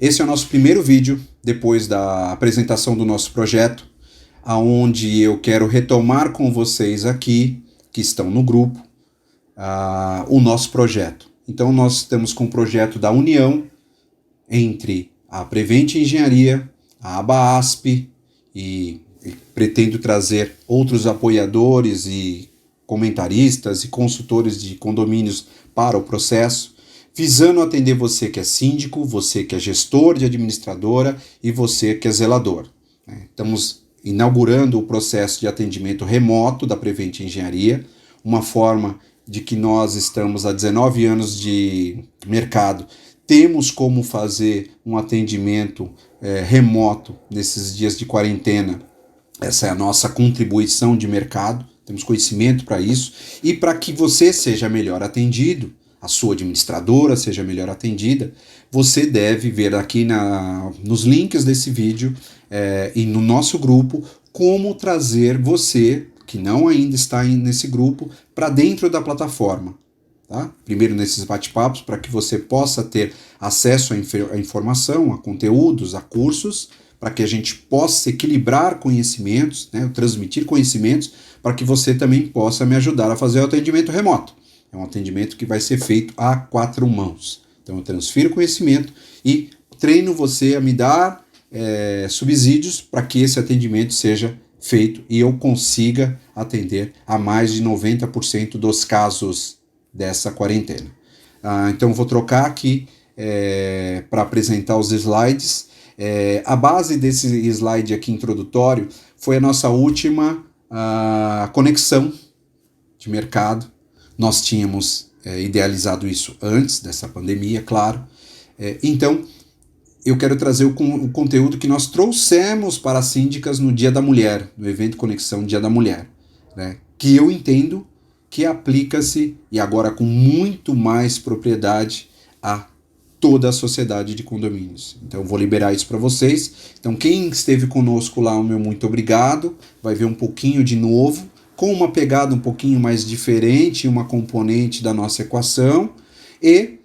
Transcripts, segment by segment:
Esse é o nosso primeiro vídeo depois da apresentação do nosso projeto, aonde eu quero retomar com vocês aqui, que estão no grupo, o nosso projeto. Então nós estamos com o projeto da união entre a Prevent Engenharia, a ABAASP e pretendo trazer outros apoiadores e comentaristas e consultores de condomínios para o processo, visando atender você que é síndico, você que é gestor de administradora e você que é zelador. Estamos inaugurando o processo de atendimento remoto da Prevent Engenharia, uma forma de que nós estamos há 19 anos de mercado, temos como fazer um atendimento remoto nesses dias de quarentena. Essa é a nossa contribuição de mercado, temos conhecimento para isso, e para que você seja melhor atendido, a sua administradora seja melhor atendida, você deve ver aqui nos links desse vídeo e no nosso grupo como trazer você, que não ainda está nesse grupo, para dentro da plataforma. Tá? Primeiro nesses bate-papos, para que você possa ter acesso à informação, a conteúdos, a cursos, para que a gente possa equilibrar conhecimentos, transmitir conhecimentos, para que você também possa me ajudar a fazer o atendimento remoto. É um atendimento que vai ser feito a 4 mãos. Então eu transfiro conhecimento e treino você a me dar subsídios para que esse atendimento seja feito e eu consiga atender a mais de 90% dos casos dessa quarentena. Então vou trocar aqui para apresentar os slides. A base desse slide aqui introdutório foi a nossa última conexão de mercado. Nós tínhamos idealizado isso antes dessa pandemia, claro. Então, eu quero trazer o conteúdo que nós trouxemos para as síndicas no Dia da Mulher, no evento Conexão Dia da Mulher, né? Que eu entendo que aplica-se, e agora com muito mais propriedade, a toda a sociedade de condomínios. Então, eu vou liberar isso para vocês. Então, quem esteve conosco lá, o meu muito obrigado. Vai ver um pouquinho de novo, com uma pegada um pouquinho mais diferente, uma componente da nossa equação, e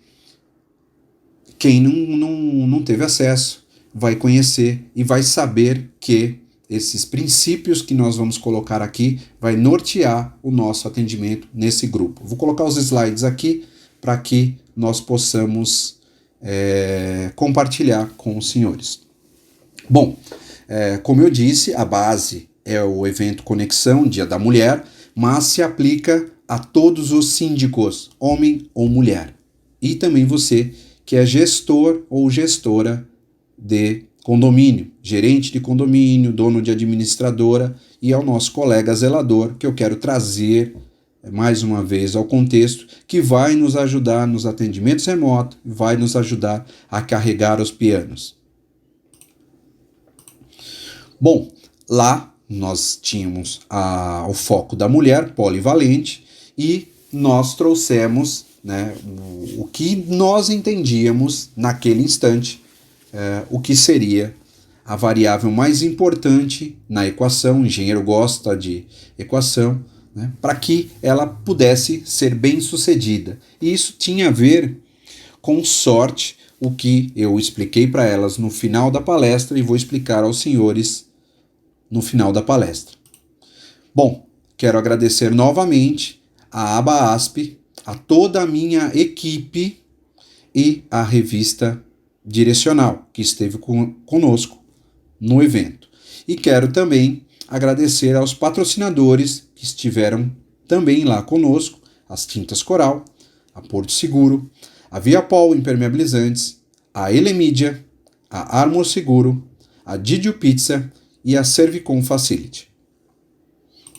quem não teve acesso vai conhecer e vai saber que esses princípios que nós vamos colocar aqui vai nortear o nosso atendimento nesse grupo. Vou colocar os slides aqui para que nós possamos compartilhar com os senhores. Bom, como eu disse, a base é o evento Conexão, Dia da Mulher, mas se aplica a todos os síndicos, homem ou mulher. E também você que é gestor ou gestora de condomínio, gerente de condomínio, dono de administradora, e ao nosso colega zelador, que eu quero trazer mais uma vez ao contexto, que vai nos ajudar nos atendimentos remotos, vai nos ajudar a carregar os pianos. Bom, lá nós tínhamos o foco da mulher polivalente e nós trouxemos o que nós entendíamos naquele instante, o que seria a variável mais importante na equação. O engenheiro gosta de equação, para que ela pudesse ser bem sucedida. E isso tinha a ver com sorte, o que eu expliquei para elas no final da palestra e vou explicar aos senhores no final da palestra. Bom, quero agradecer novamente a ABAASP, a toda a minha equipe e a revista Direcional, que esteve conosco no evento. E quero também agradecer aos patrocinadores que estiveram também lá conosco, as Tintas Coral, a Porto Seguro, a Viapol Impermeabilizantes, a Elemídia, a Armor Seguro, a Didio Pizza e a Servicom Facility.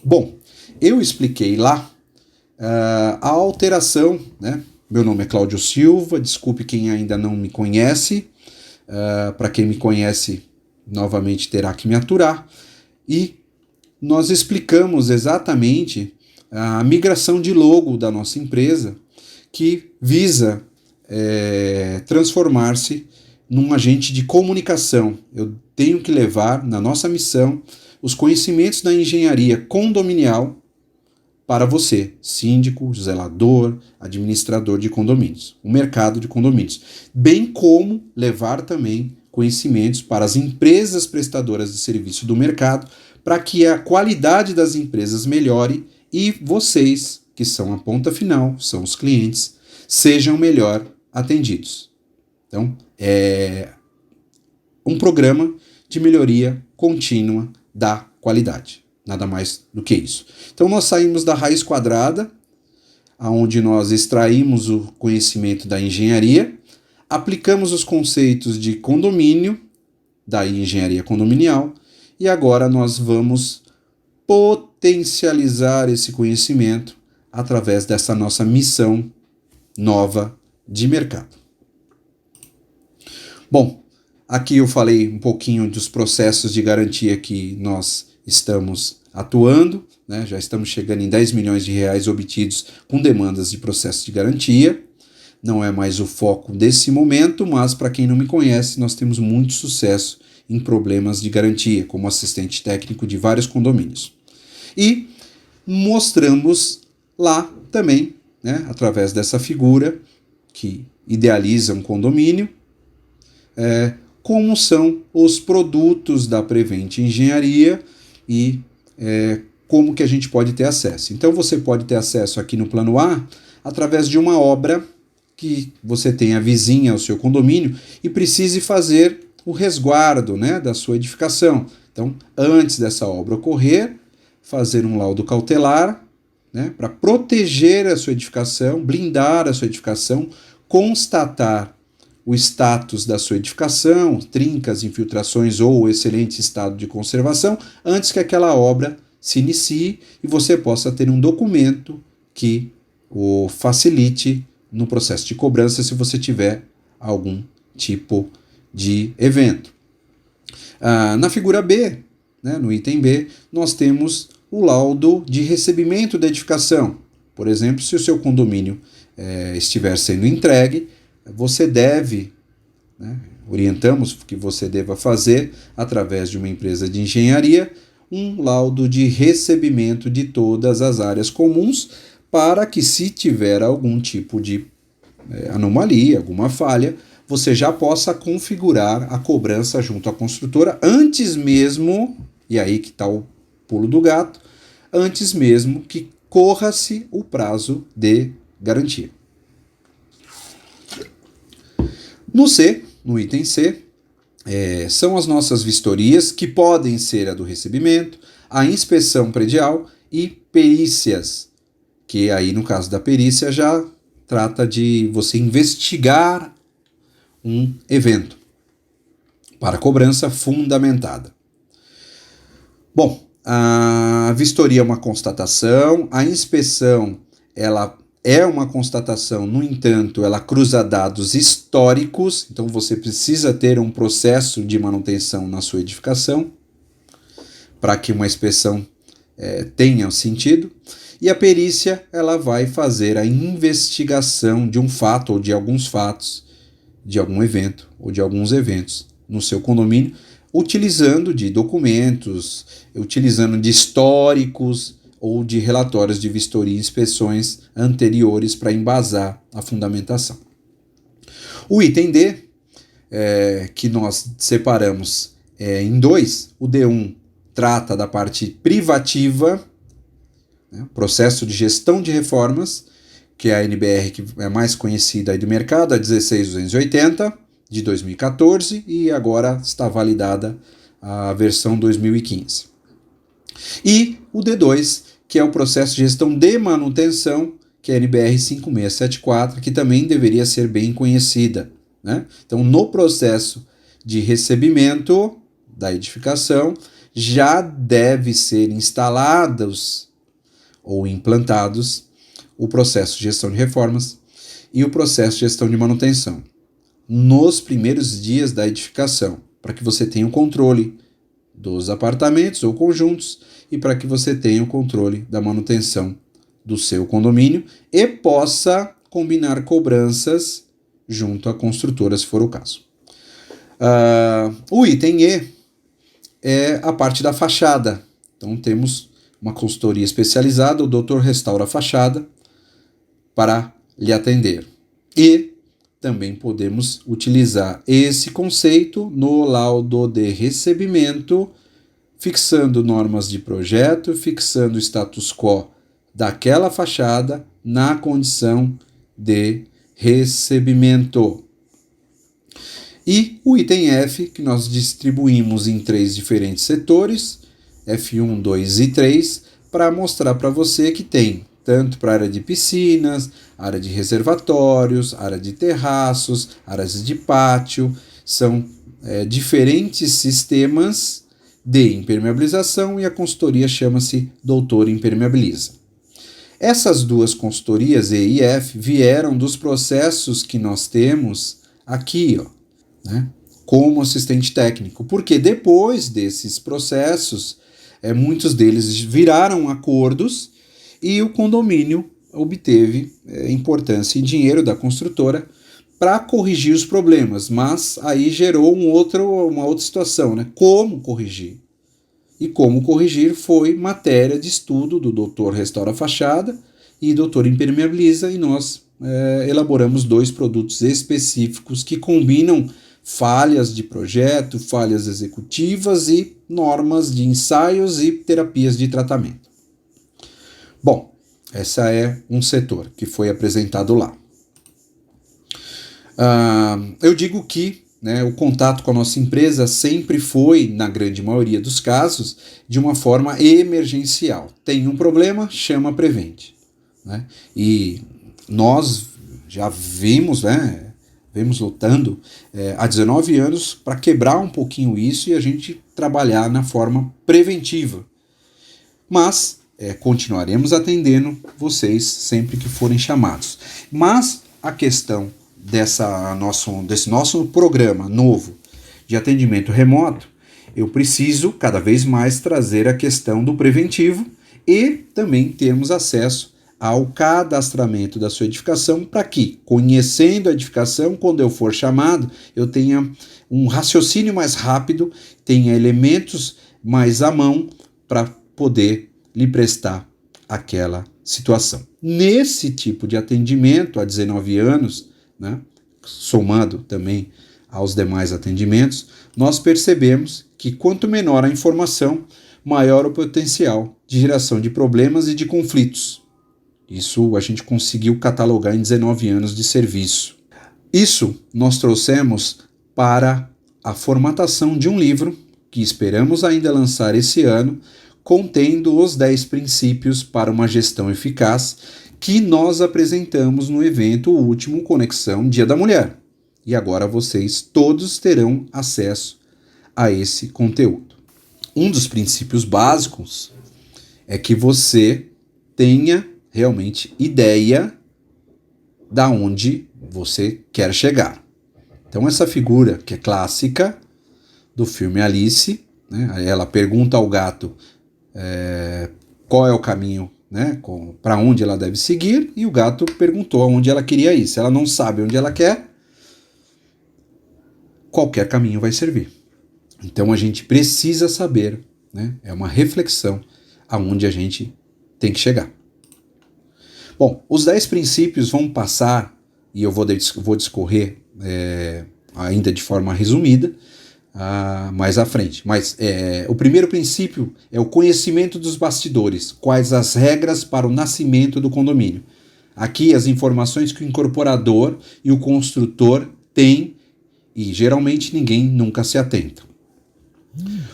Bom, eu expliquei lá a alteração, Meu nome é Cláudio Silva, desculpe quem ainda não me conhece, para quem me conhece, novamente terá que me aturar, e nós explicamos exatamente a migração de logo da nossa empresa, que visa transformar-se num agente de comunicação. Eu tenho que levar, na nossa missão, os conhecimentos da engenharia condominial para você, síndico, zelador, administrador de condomínios, o mercado de condomínios, bem como levar também conhecimentos para as empresas prestadoras de serviço do mercado, para que a qualidade das empresas melhore e vocês, que são a ponta final, são os clientes, sejam melhor atendidos. Então, é um programa de melhoria contínua da qualidade. Nada mais do que isso. Então, nós saímos da raiz quadrada, onde nós extraímos o conhecimento da engenharia, aplicamos os conceitos de condomínio, da engenharia condominial, e agora nós vamos potencializar esse conhecimento através dessa nossa missão nova de mercado. Bom, aqui eu falei um pouquinho dos processos de garantia que nós estamos atuando, né? Já estamos chegando em 10 milhões de reais obtidos com demandas de processo de garantia. Não é mais o foco desse momento, mas para quem não me conhece, nós temos muito sucesso em problemas de garantia, como assistente técnico de vários condomínios. E mostramos lá também, né, através dessa figura que idealiza um condomínio, como são os produtos da Prevent Engenharia e como que a gente pode ter acesso. Então você pode ter acesso aqui no plano A através de uma obra que você tenha vizinha ao seu condomínio e precise fazer o resguardo, né, da sua edificação. Então, antes dessa obra ocorrer, fazer um laudo cautelar, né, para proteger a sua edificação, blindar a sua edificação, constatar o status da sua edificação, trincas, infiltrações ou excelente estado de conservação, antes que aquela obra se inicie e você possa ter um documento que o facilite no processo de cobrança se você tiver algum tipo de evento. Na figura B, né, no item B, nós temos o laudo de recebimento da edificação. Por exemplo, se o seu condomínio estiver sendo entregue, você deve, né, orientamos que você deva fazer, através de uma empresa de engenharia, um laudo de recebimento de todas as áreas comuns, para que, se tiver algum tipo de anomalia, alguma falha, você já possa configurar a cobrança junto à construtora antes mesmo, e aí que está o pulo do gato, antes mesmo que corra-se o prazo de garantia. No C, no item C, são as nossas vistorias, que podem ser a do recebimento, a inspeção predial e perícias, que aí no caso da perícia já trata de você investigar um evento para cobrança fundamentada. Bom, a vistoria é uma constatação, a inspeção ela é uma constatação, no entanto, ela cruza dados históricos, então você precisa ter um processo de manutenção na sua edificação para que uma inspeção tenha sentido. E a perícia ela vai fazer a investigação de um fato ou de alguns fatos, de algum evento ou de alguns eventos no seu condomínio, utilizando de documentos, utilizando de históricos ou de relatórios de vistoria e inspeções anteriores para embasar a fundamentação. O item D, que nós separamos em dois, o D1 trata da parte privativa, né, processo de gestão de reformas, que é a NBR que é mais conhecida aí do mercado, a 16280 de 2014, e agora está validada a versão 2015. E o D2, que é o processo de gestão de manutenção, que é a NBR 5674, que também deveria ser bem conhecida, né? Então, no processo de recebimento da edificação, já deve ser instalados ou implantados o processo de gestão de reformas e o processo de gestão de manutenção nos primeiros dias da edificação, para que você tenha o controle dos apartamentos ou conjuntos e para que você tenha o controle da manutenção do seu condomínio e possa combinar cobranças junto à construtora, se for o caso. O item E é a parte da fachada. Então temos uma consultoria especializada, o Dr. Restaura a Fachada, para lhe atender. E também podemos utilizar esse conceito no laudo de recebimento, fixando normas de projeto, fixando o status quo daquela fachada na condição de recebimento. E o item F, que nós distribuímos em 3 diferentes setores, F1, 2 e 3, para mostrar para você que tem tanto para a área de piscinas, área de reservatórios, área de terraços, áreas de pátio, são diferentes sistemas de impermeabilização e a consultoria chama-se Doutor Impermeabiliza. Essas duas consultorias, E e F, vieram dos processos que nós temos aqui, ó, né, como assistente técnico, porque depois desses processos, muitos deles viraram acordos e o condomínio obteve importância e dinheiro da construtora para corrigir os problemas, mas aí gerou uma outra situação, né? Como corrigir? E como corrigir foi matéria de estudo do Dr. Restaura a Fachada e Dr. Impermeabiliza, e nós elaboramos 2 produtos específicos que combinam falhas de projeto, falhas executivas e normas de ensaios e terapias de tratamento. Bom, essa é um setor que foi apresentado lá. Eu digo que o contato com a nossa empresa sempre foi, na grande maioria dos casos, de uma forma emergencial. Tem um problema, chama a Prevent. Né? E nós já vimos lutando há 19 anos para quebrar um pouquinho isso e a gente trabalhar na forma preventiva. Mas continuaremos atendendo vocês sempre que forem chamados. Mas a questão desse nosso programa novo de atendimento remoto, eu preciso cada vez mais trazer a questão do preventivo e também termos acesso ao cadastramento da sua edificação para que, conhecendo a edificação, quando eu for chamado, eu tenha um raciocínio mais rápido, tenha elementos mais à mão para poder lhe prestar aquela situação. Nesse tipo de atendimento, há 19 anos, né, somando também aos demais atendimentos, nós percebemos que quanto menor a informação, maior o potencial de geração de problemas e de conflitos. Isso a gente conseguiu catalogar em 19 anos de serviço. Isso nós trouxemos para a formatação de um livro que esperamos ainda lançar esse ano, contendo os 10 princípios para uma gestão eficaz, que nós apresentamos no evento último Conexão Dia da Mulher. E agora vocês todos terão acesso a esse conteúdo. Um dos princípios básicos é que você tenha realmente ideia da onde você quer chegar. Então essa figura que é clássica do filme Alice, né, ela pergunta ao gato qual é o caminho, né, para onde ela deve seguir, e o gato perguntou aonde ela queria ir. Se ela não sabe onde ela quer, qualquer caminho vai servir. Então a gente precisa saber, né, é uma reflexão aonde a gente tem que chegar. Bom, os 10 princípios vão passar, e eu vou discorrer ainda de forma resumida, mais à frente. Mas o primeiro princípio é o conhecimento dos bastidores, quais as regras para o nascimento do condomínio. Aqui as informações que o incorporador e o construtor têm e geralmente ninguém nunca se atenta.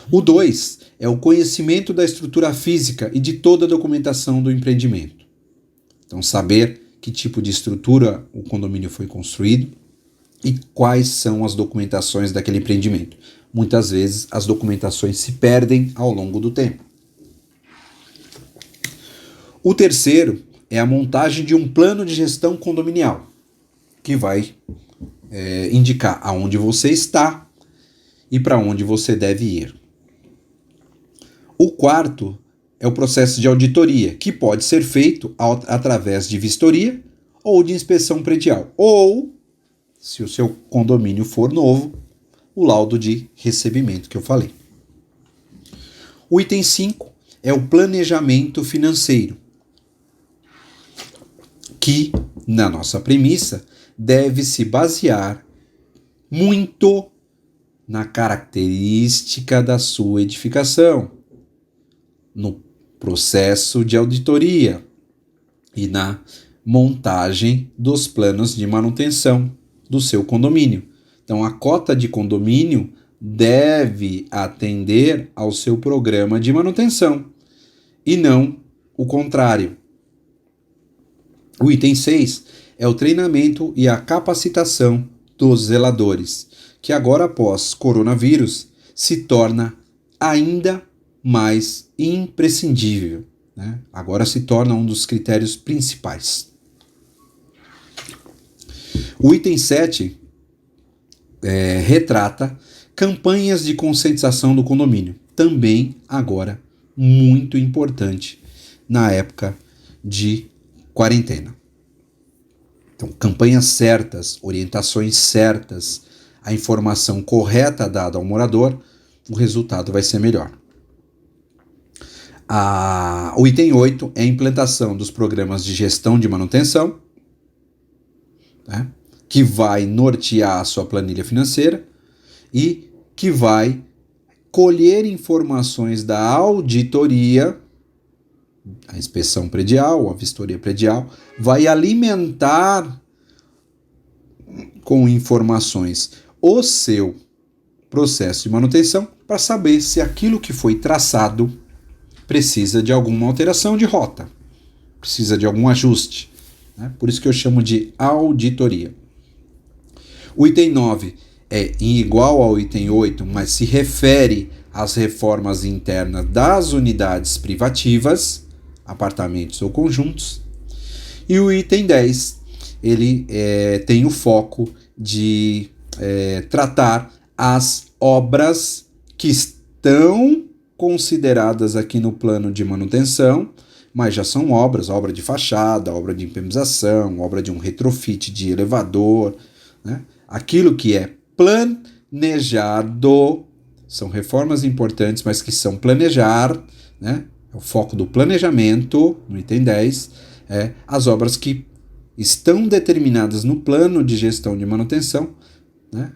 O 2 é o conhecimento da estrutura física e de toda a documentação do empreendimento. Então, saber que tipo de estrutura o condomínio foi construído e quais são as documentações daquele empreendimento. Muitas vezes as documentações se perdem ao longo do tempo. O terceiro é a montagem de um plano de gestão condominial, que vai indicar aonde você está e para onde você deve ir. O quarto é o processo de auditoria, que pode ser feito através de vistoria ou de inspeção predial, ou, se o seu condomínio for novo, o laudo de recebimento que eu falei. O item 5 é o planejamento financeiro, que, na nossa premissa, deve se basear muito na característica da sua edificação, no processo de auditoria e na montagem dos planos de manutenção do seu condomínio. Então, a cota de condomínio deve atender ao seu programa de manutenção e não o contrário. O item 6 é o treinamento e a capacitação dos zeladores, que agora após coronavírus se torna ainda mais imprescindível, né? Agora se torna um dos critérios principais. O item 7 retrata campanhas de conscientização do condomínio, também agora muito importante na época de quarentena. Então, campanhas certas, orientações certas, a informação correta dada ao morador, o resultado vai ser melhor. O item 8 é a implantação dos programas de gestão de manutenção, né, que vai nortear a sua planilha financeira e que vai colher informações da auditoria, a inspeção predial, a vistoria predial, vai alimentar com informações o seu processo de manutenção para saber se aquilo que foi traçado precisa de alguma alteração de rota, precisa de algum ajuste, né? Por isso que eu chamo de auditoria. O item 9 é igual ao item 8, mas se refere às reformas internas das unidades privativas, apartamentos ou conjuntos. E o item 10, ele tem o foco de tratar as obras que estão consideradas aqui no plano de manutenção, mas já são obra de fachada, obra de impermeabilização, obra de um retrofit de elevador, né? Aquilo que é planejado, são reformas importantes, mas que são planejar, né? O foco do planejamento, no item 10, as obras que estão determinadas no plano de gestão de manutenção, né?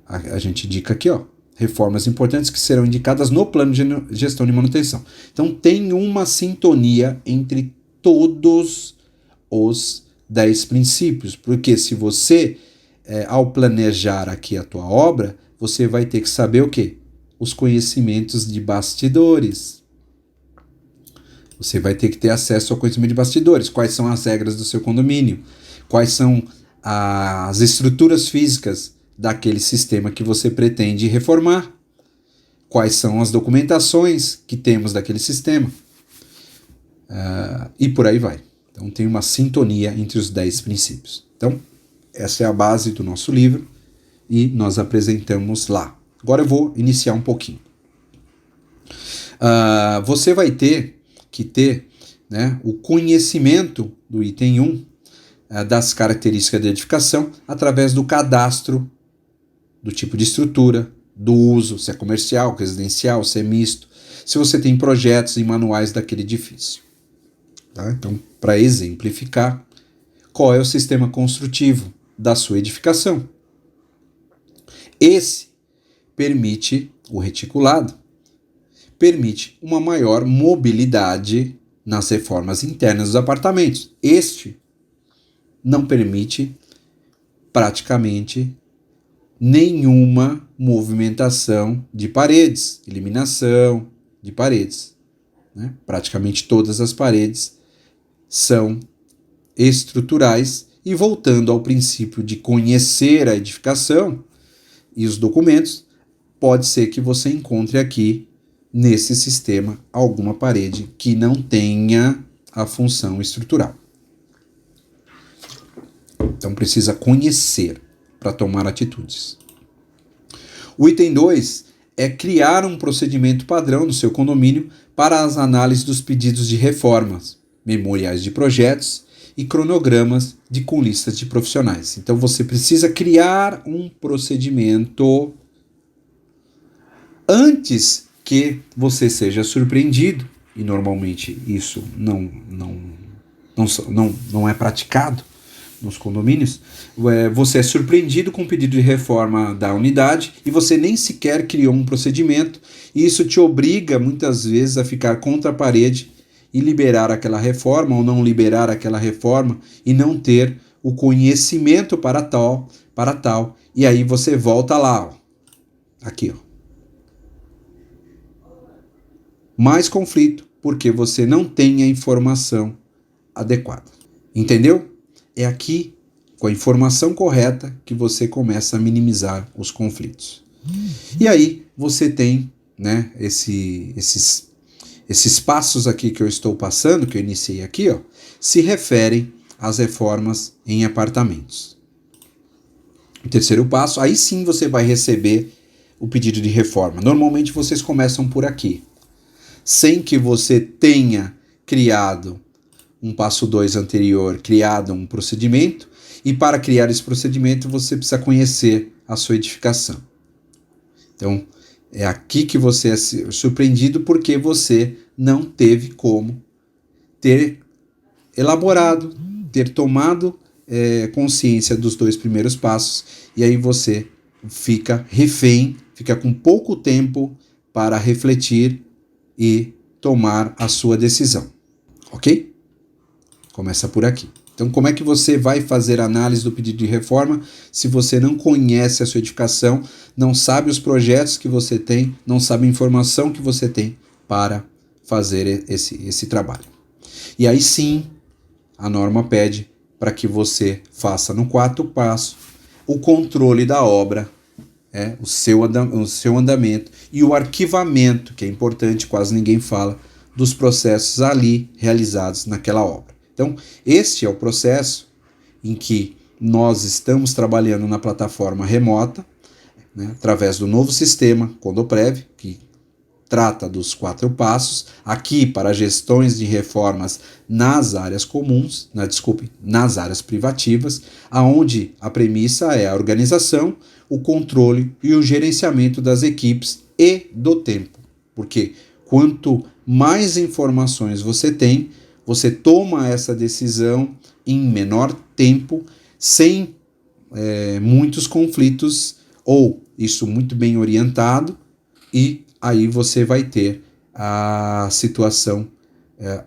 A gente indica aqui, reformas importantes que serão indicadas no plano de gestão de manutenção. Então, tem uma sintonia entre todos os 10 princípios, porque se você, ao planejar aqui a tua obra, você vai ter que saber o quê? Os conhecimentos de bastidores. Você vai ter que ter acesso ao conhecimento de bastidores. Quais são as regras do seu condomínio? Quais são as estruturas físicas daquele sistema que você pretende reformar? Quais são as documentações que temos daquele sistema? E por aí vai. Então tem uma sintonia entre os 10 princípios. Então, essa é a base do nosso livro e nós apresentamos lá. Agora eu vou iniciar um pouquinho. Você vai ter que ter, né, o conhecimento do item 1 das características da edificação através do cadastro do tipo de estrutura, do uso, se é comercial, residencial, se é misto, se você tem projetos e manuais daquele edifício. Tá? Então, para exemplificar, qual é o sistema construtivo da sua edificação? Esse permite, o reticulado, permite uma maior mobilidade nas reformas internas dos apartamentos. Este não permite praticamente nenhuma movimentação de paredes, eliminação de paredes, né? Praticamente todas as paredes são estruturais e, voltando ao princípio de conhecer a edificação e os documentos, pode ser que você encontre aqui nesse sistema alguma parede que não tenha a função estrutural. Então precisa conhecer para tomar atitudes. O item 2 é criar um procedimento padrão no seu condomínio para as análises dos pedidos de reformas, memoriais de projetos e cronogramas com listas de profissionais. Então você precisa criar um procedimento antes que você seja surpreendido e normalmente isso não é praticado nos condomínios, você é surpreendido com o pedido de reforma da unidade e você nem sequer criou um procedimento, e isso te obriga muitas vezes a ficar contra a parede e liberar aquela reforma ou não liberar aquela reforma e não ter o conhecimento para tal, e aí você volta lá, ó, aqui, ó. Mais conflito porque você não tem a informação adequada. Entendeu? É aqui, com a informação correta, que você começa a minimizar os conflitos. E aí você tem, né, esses passos aqui que eu estou passando, que eu iniciei aqui, ó, se referem às reformas em apartamentos. O terceiro passo, aí sim você vai receber o pedido de reforma. Normalmente vocês começam por aqui, sem que você tenha criado um passo 2 anterior, criado um procedimento, e para criar esse procedimento você precisa conhecer a sua edificação. Então, é aqui que você é surpreendido porque você não teve como ter elaborado, ter tomado consciência dos 2 primeiros passos, e aí você fica refém, fica com pouco tempo para refletir e tomar a sua decisão. Ok? Começa por aqui. Então, como é que você vai fazer análise do pedido de reforma se você não conhece a sua edificação, não sabe os projetos que você tem, não sabe a informação que você tem para fazer esse trabalho? E aí sim, a norma pede para que você faça no 4º passo o controle da obra, o seu andamento e o arquivamento, que é importante, quase ninguém fala, dos processos ali realizados naquela obra. Então, este é o processo em que nós estamos trabalhando na plataforma remota, né, através do novo sistema Condoprev, que trata dos 4 passos, aqui para gestões de reformas nas áreas comuns, nas áreas privativas, aonde a premissa é a organização, o controle e o gerenciamento das equipes e do tempo. Porque quanto mais informações você tem, você toma essa decisão em menor tempo, sem muitos conflitos, ou isso muito bem orientado, e aí você vai ter a situação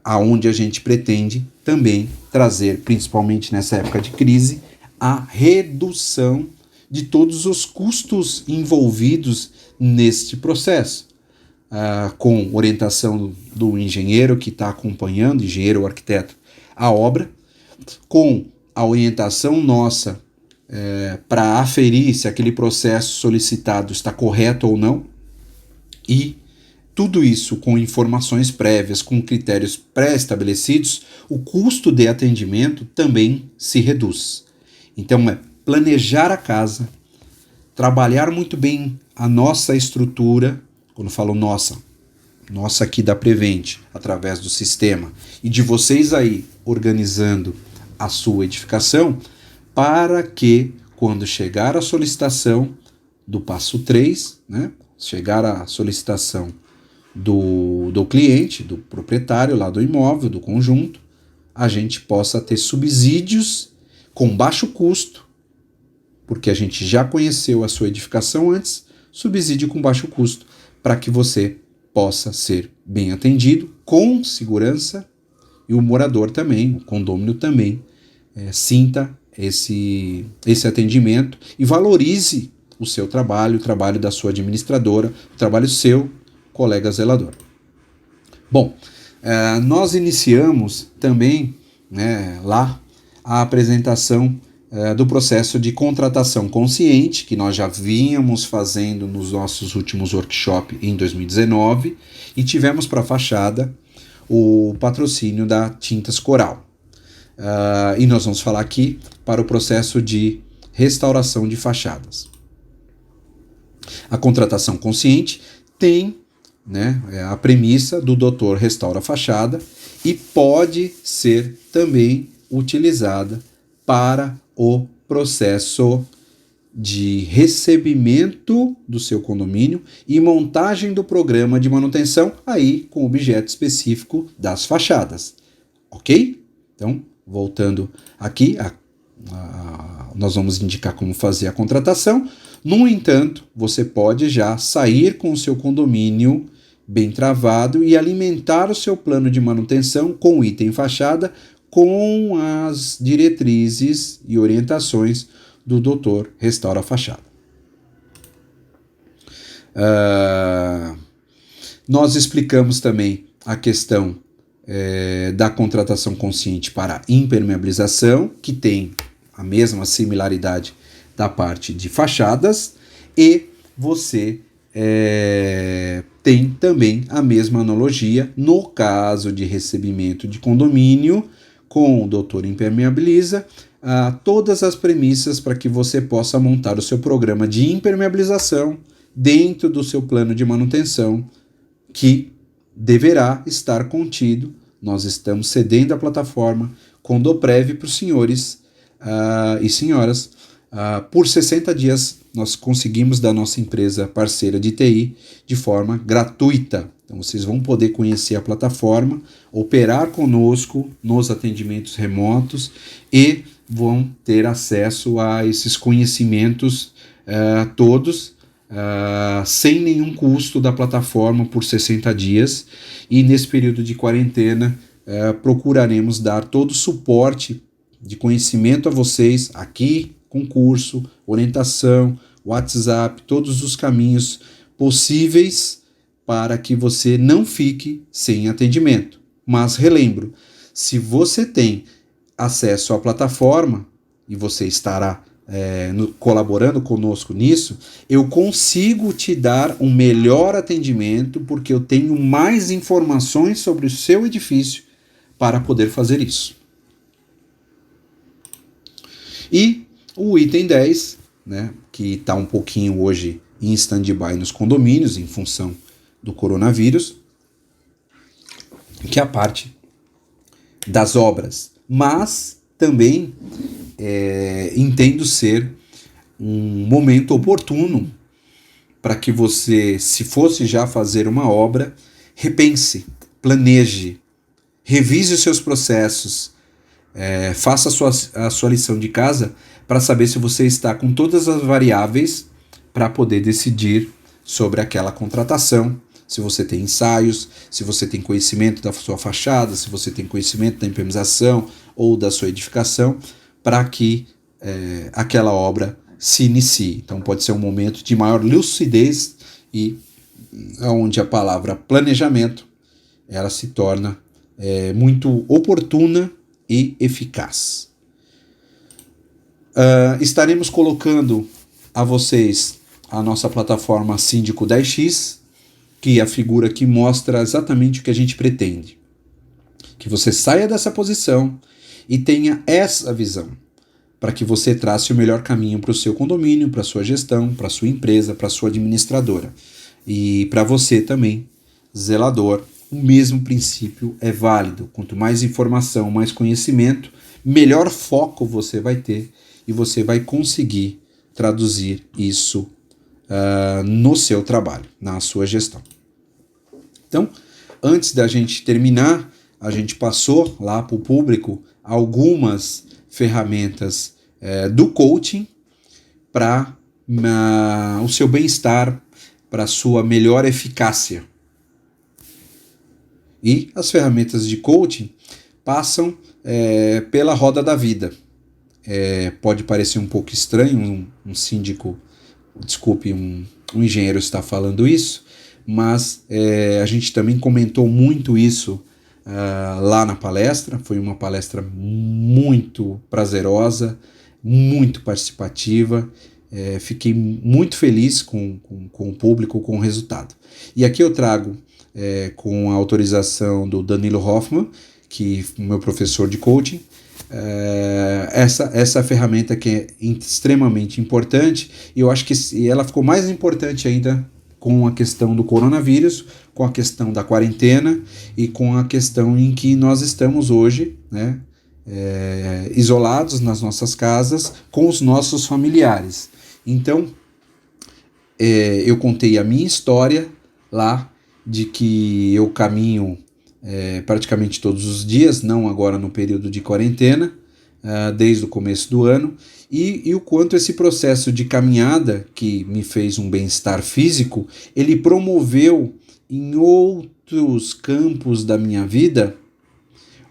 aonde a gente pretende também trazer, principalmente nessa época de crise, a redução de todos os custos envolvidos neste processo. Com orientação do engenheiro que está acompanhando, engenheiro ou arquiteto, a obra, com a orientação nossa para aferir se aquele processo solicitado está correto ou não, e tudo isso com informações prévias, com critérios pré-estabelecidos, o custo de atendimento também se reduz. Então é planejar a casa, trabalhar muito bem a nossa estrutura. Quando eu falo nossa aqui da Prevent, através do sistema, e de vocês aí organizando a sua edificação, para que quando chegar a solicitação do passo 3, né, chegar a solicitação do cliente, do proprietário lá do imóvel, do conjunto, a gente possa ter subsídios com baixo custo, porque a gente já conheceu a sua edificação antes, subsídio com baixo custo, para que você possa ser bem atendido, com segurança, e o morador também, o condômino também, sinta esse atendimento e valorize o seu trabalho, o trabalho da sua administradora, o trabalho seu, colega zelador. Bom, nós iniciamos também, né, lá a apresentação do processo de contratação consciente, que nós já vínhamos fazendo nos nossos últimos workshops em 2019, e tivemos para a fachada o patrocínio da Tintas Coral. E nós vamos falar aqui para o processo de restauração de fachadas. A contratação consciente tem, né, a premissa do doutor restaura a fachada e pode ser também utilizada para o processo de recebimento do seu condomínio e montagem do programa de manutenção, aí com o objeto específico das fachadas, ok? Então, voltando aqui, nós vamos indicar como fazer a contratação. No entanto, você pode já sair com o seu condomínio bem travado e alimentar o seu plano de manutenção com o item fachada com as diretrizes e orientações do Dr. Restaura a Fachada. Nós explicamos também a questão da contratação consciente para impermeabilização, que tem a mesma similaridade da parte de fachadas, e você tem também a mesma analogia no caso de recebimento de condomínio com o Doutor Impermeabiliza, todas as premissas para que você possa montar o seu programa de impermeabilização dentro do seu plano de manutenção, que deverá estar contido. Nós estamos cedendo a plataforma Condoprev para os senhores e senhoras. Por 60 dias nós conseguimos da nossa empresa parceira de TI de forma gratuita. Então vocês vão poder conhecer a plataforma, operar conosco nos atendimentos remotos e vão ter acesso a esses conhecimentos todos sem nenhum custo da plataforma por 60 dias. E nesse período de quarentena procuraremos dar todo o suporte de conhecimento a vocês aqui, com curso, orientação, WhatsApp, todos os caminhos possíveis para que você não fique sem atendimento. Mas relembro, se você tem acesso à plataforma e você estará colaborando conosco nisso, eu consigo te dar um melhor atendimento porque eu tenho mais informações sobre o seu edifício para poder fazer isso. E o item 10, né, que está um pouquinho hoje em stand-by nos condomínios, em função do coronavírus, que é a parte das obras. Mas também entendo ser um momento oportuno para que você, se fosse já fazer uma obra, repense, planeje, revise os seus processos, faça a sua lição de casa para saber se você está com todas as variáveis para poder decidir sobre aquela contratação, se você tem ensaios, se você tem conhecimento da sua fachada, se você tem conhecimento da impermeabilização ou da sua edificação, para que aquela obra se inicie. Então pode ser um momento de maior lucidez e onde a palavra planejamento ela se torna muito oportuna e eficaz. Estaremos colocando a vocês a nossa plataforma Síndico 10X, que é a figura que mostra exatamente o que a gente pretende. Que você saia dessa posição e tenha essa visão, para que você trace o melhor caminho para o seu condomínio, para a sua gestão, para a sua empresa, para a sua administradora. E para você também, zelador, o mesmo princípio é válido. Quanto mais informação, mais conhecimento, melhor foco você vai ter e você vai conseguir traduzir isso no seu trabalho, na sua gestão. Então, antes da gente terminar, a gente passou lá para o público algumas ferramentas do coaching para o seu bem-estar, para a sua melhor eficácia. E as ferramentas de coaching passam pela roda da vida. Pode parecer um pouco estranho um síndico, desculpe, um engenheiro está falando isso, mas a gente também comentou muito isso lá na palestra. Foi uma palestra muito prazerosa, muito participativa. Fiquei muito feliz com o público, com o resultado. E aqui eu trago, com a autorização do Danilo Hoffman, que é meu professor de coaching, essa ferramenta que é extremamente importante, e eu acho que ela ficou mais importante ainda com a questão do coronavírus, com a questão da quarentena e com a questão em que nós estamos hoje, né, isolados nas nossas casas com os nossos familiares. Então, eu contei a minha história lá, de que eu caminho praticamente todos os dias, não agora no período de quarentena, desde o começo do ano, e o quanto esse processo de caminhada, que me fez um bem-estar físico, ele promoveu em outros campos da minha vida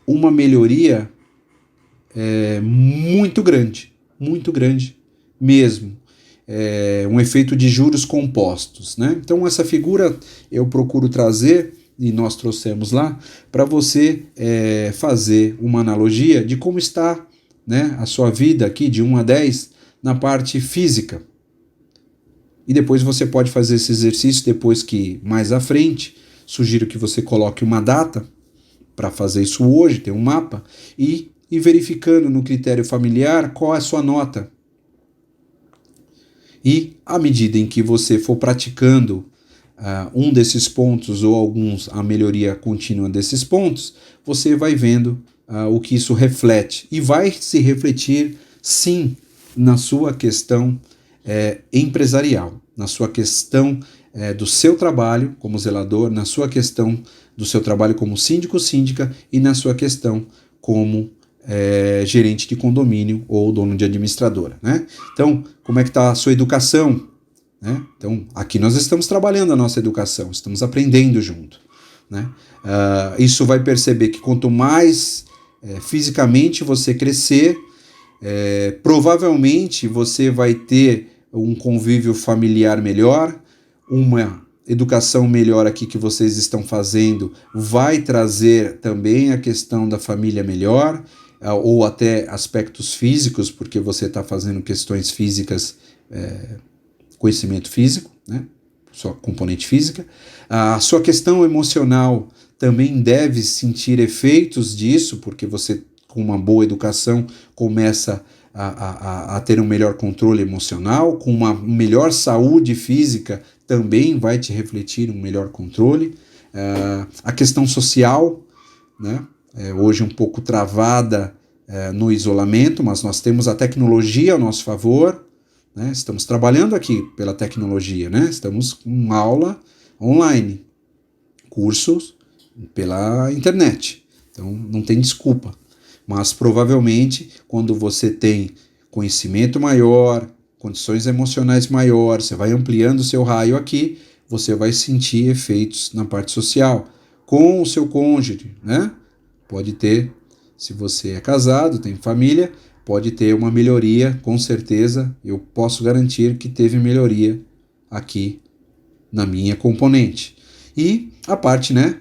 uma melhoria muito grande mesmo. Um efeito de juros compostos, né? Então essa figura eu procuro trazer, e nós trouxemos lá, para você fazer uma analogia de como está, né, a sua vida aqui de 1 a 10 na parte física. E depois você pode fazer esse exercício depois que, mais à frente, sugiro que você coloque uma data para fazer isso hoje, tem um mapa, e verificando no critério familiar qual é a sua nota. E à medida em que você for praticando um desses pontos ou alguns, a melhoria contínua desses pontos, você vai vendo o que isso reflete. E vai se refletir, sim, na sua questão empresarial, na sua questão do seu trabalho como zelador, na sua questão do seu trabalho como síndico, síndica e na sua questão como gerente de condomínio ou dono de administradora, né? Então, como é que está a sua educação? Né? Então, aqui nós estamos trabalhando a nossa educação, estamos aprendendo junto, né? Isso vai perceber que quanto mais fisicamente você crescer, provavelmente você vai ter um convívio familiar melhor, uma educação melhor aqui que vocês estão fazendo vai trazer também a questão da família melhor, ou até aspectos físicos, porque você está fazendo questões físicas, conhecimento físico, né? Sua componente física. A sua questão emocional também deve sentir efeitos disso, porque você, com uma boa educação, começa a ter um melhor controle emocional, com uma melhor saúde física também vai te refletir um melhor controle. A questão social, né? Hoje um pouco travada no isolamento, mas nós temos a tecnologia ao nosso favor, né? Estamos trabalhando aqui pela tecnologia, né? Estamos com aula online, cursos pela internet, então não tem desculpa. Mas provavelmente quando você tem conhecimento maior, condições emocionais maiores, você vai ampliando o seu raio aqui, você vai sentir efeitos na parte social, com o seu cônjuge, né? Pode ter, se você é casado, tem família, pode ter uma melhoria, com certeza, eu posso garantir que teve melhoria aqui na minha componente. E a parte, né,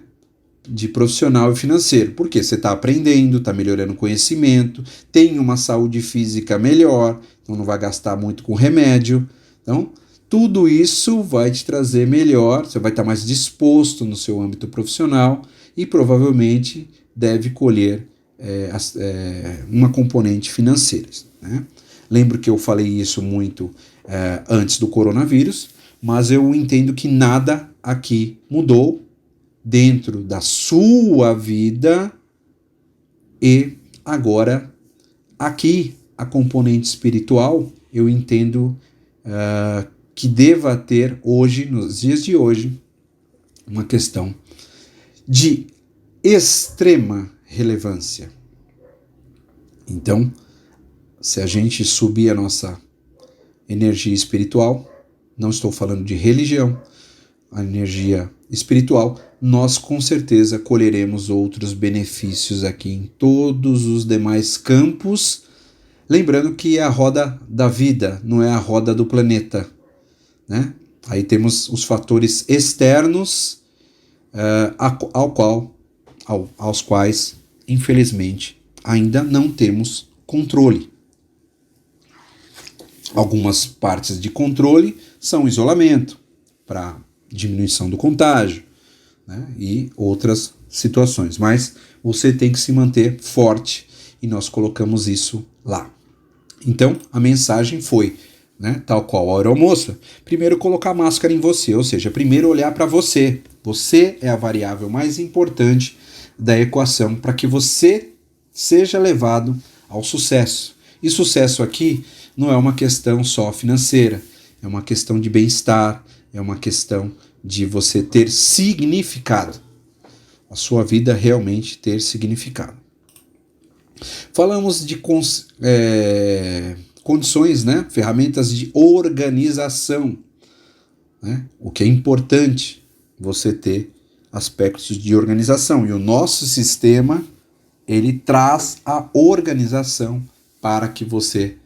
de profissional e financeiro, porque você está aprendendo, está melhorando o conhecimento, tem uma saúde física melhor, então não vai gastar muito com remédio. Então, tudo isso vai te trazer melhor, você vai estar mais disposto no seu âmbito profissional e provavelmente deve colher uma componente financeira, né? Lembro que eu falei isso muito antes do coronavírus, mas eu entendo que nada aqui mudou dentro da sua vida e agora aqui a componente espiritual eu entendo que deva ter hoje, nos dias de hoje, uma questão de extrema relevância. Então, se a gente subir a nossa energia espiritual, não estou falando de religião, a energia espiritual, nós com certeza colheremos outros benefícios aqui em todos os demais campos, lembrando que é a roda da vida, não é a roda do planeta, né? Aí temos os fatores externos aos quais, infelizmente, ainda não temos controle. Algumas partes de controle são isolamento, para diminuição do contágio, né? E outras situações. Mas você tem que se manter forte e nós colocamos isso lá. Então, a mensagem foi, né, tal qual a aeromoça, primeiro colocar a máscara em você, ou seja, primeiro olhar para você. Você é a variável mais importante da equação para que você seja levado ao sucesso. E sucesso aqui não é uma questão só financeira, é uma questão de bem-estar, é uma questão de você ter significado, a sua vida realmente ter significado. Falamos de condições, né? Ferramentas de organização, né? O que é importante você ter aspectos de organização. E o nosso sistema, ele traz a organização para que você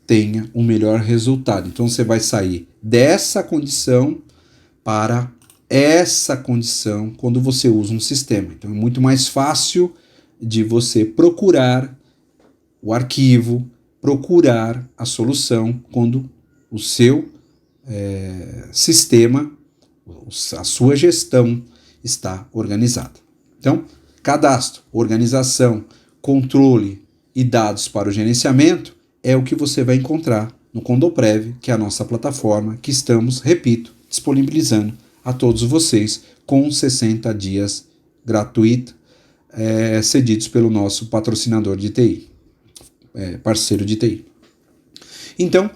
tenha um melhor resultado. Então você vai sair dessa condição para essa condição quando você usa um sistema. Então é muito mais fácil de você procurar o arquivo, procurar a solução quando o seu sistema, a sua gestão está organizada. Então, cadastro, organização, controle e dados para o gerenciamento é o que você vai encontrar no Condoprev, que é a nossa plataforma que estamos, repito, disponibilizando a todos vocês com 60 dias gratuitos, cedidos pelo nosso patrocinador de TI, parceiro de TI. Então,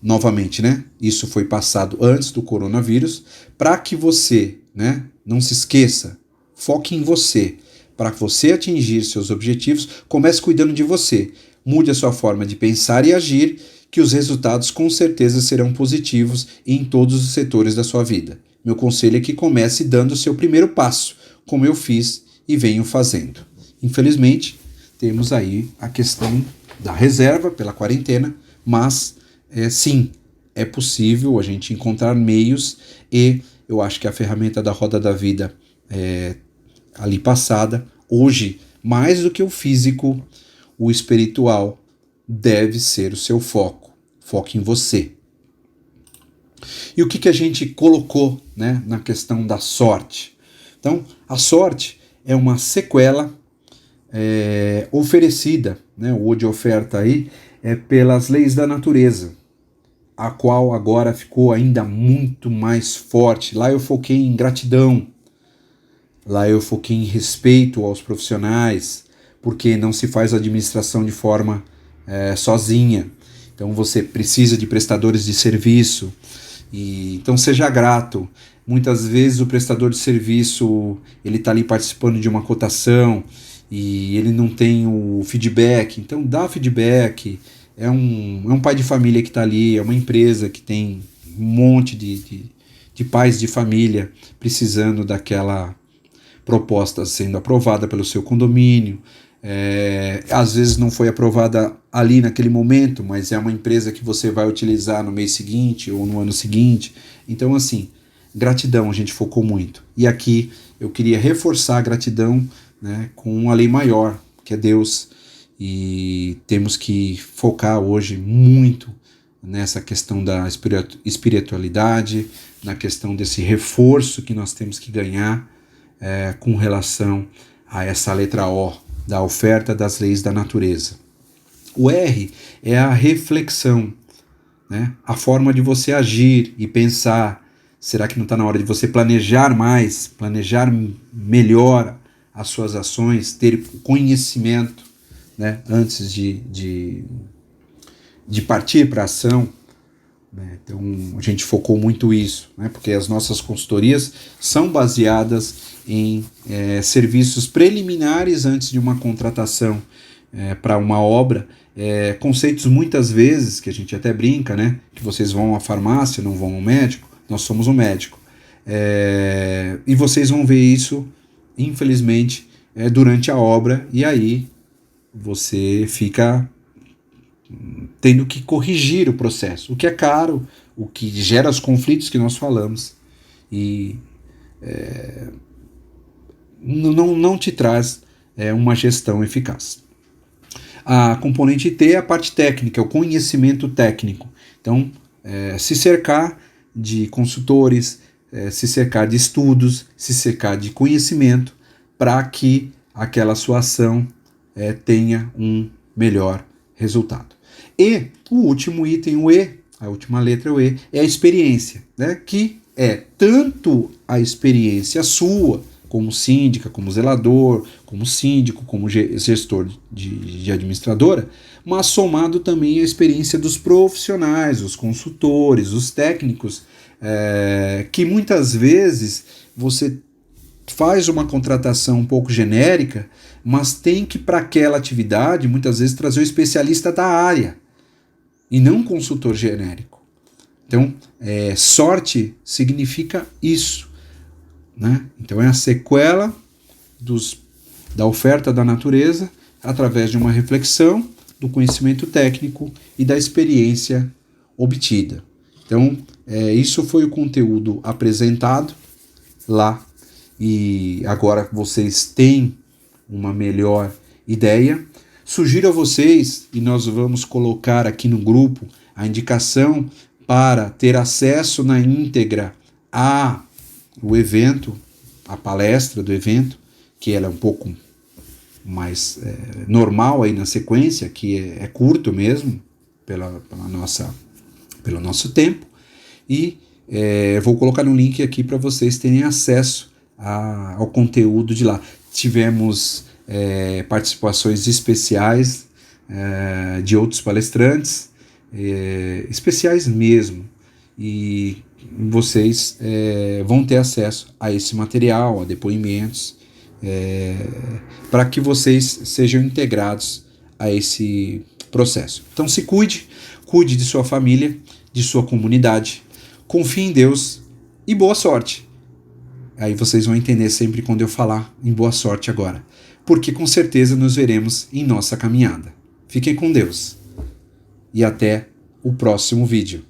novamente, né? Isso foi passado antes do coronavírus, para que você, né, não se esqueça, foque em você. Para você atingir seus objetivos, comece cuidando de você. Mude a sua forma de pensar e agir, que os resultados com certeza serão positivos em todos os setores da sua vida. Meu conselho é que comece dando o seu primeiro passo, como eu fiz e venho fazendo. Infelizmente, temos aí a questão da reserva pela quarentena, mas sim, é possível a gente encontrar meios, e eu acho que a ferramenta da Roda da Vida ali passada, hoje, mais do que o físico, o espiritual deve ser o seu foco. Foque em você. E o que a gente colocou, né, na questão da sorte? Então, a sorte é uma sequela oferecida, né, ou de oferta aí, pelas leis da natureza, a qual agora ficou ainda muito mais forte. Lá eu foquei em gratidão, lá eu foquei em respeito aos profissionais, porque não se faz administração de forma sozinha. Então você precisa de prestadores de serviço, então seja grato. Muitas vezes o prestador de serviço, ele está ali participando de uma cotação e ele não tem o feedback, então dá feedback. É um pai de família que está ali, é uma empresa que tem um monte de pais de família precisando daquela proposta sendo aprovada pelo seu condomínio. Às vezes não foi aprovada ali naquele momento, mas é uma empresa que você vai utilizar no mês seguinte ou no ano seguinte. Então, assim, gratidão a gente focou muito. E aqui eu queria reforçar a gratidão, né, com uma lei maior, que é Deus. E temos que focar hoje muito nessa questão da espiritualidade, na questão desse reforço que nós temos que ganhar com relação a essa letra O, da oferta das leis da natureza. O R é a reflexão, né? A forma de você agir e pensar. Será que não está na hora de você planejar mais, planejar melhor as suas ações, ter conhecimento, né, antes de partir para a ação? Então a gente focou muito isso, né, porque as nossas consultorias são baseadas em serviços preliminares antes de uma contratação para uma obra, conceitos muitas vezes que a gente até brinca, né, que vocês vão à farmácia, não vão ao médico, nós somos um médico, e vocês vão ver isso, infelizmente, durante a obra, e aí você fica tendo que corrigir o processo, o que é caro, o que gera os conflitos que nós falamos, e não te traz uma gestão eficaz. A componente T é a parte técnica, o conhecimento técnico. Então, se cercar de consultores, se cercar de estudos, se cercar de conhecimento, para que aquela sua ação tenha um melhor resultado. E o último item, o E, a última letra, o E, é a experiência, né? Que é tanto a experiência sua como síndica, como zelador, como síndico, como gestor de administradora, mas somado também à experiência dos profissionais, os consultores, os técnicos, que muitas vezes você faz uma contratação um pouco genérica, mas tem que, para aquela atividade, muitas vezes trazer o especialista da área e não um consultor genérico. Então, sorte significa isso, né? Então, é a sequela da oferta da natureza através de uma reflexão, do conhecimento técnico e da experiência obtida. Então, isso foi o conteúdo apresentado lá, e agora vocês têm uma melhor ideia. Sugiro a vocês, e nós vamos colocar aqui no grupo a indicação para ter acesso na íntegra ao evento, a palestra do evento, que ela é um pouco mais normal aí na sequência, que é curto mesmo, pelo nosso tempo, e vou colocar um link aqui para vocês terem acesso ao conteúdo de lá. Tivemos participações especiais de outros palestrantes, especiais mesmo, e vocês vão ter acesso a esse material, a depoimentos, para que vocês sejam integrados a esse processo. Então se cuide de sua família, de sua comunidade, confie em Deus e boa sorte. Aí vocês vão entender sempre quando eu falar em boa sorte agora, porque com certeza nos veremos em nossa caminhada. Fiquem com Deus e até o próximo vídeo.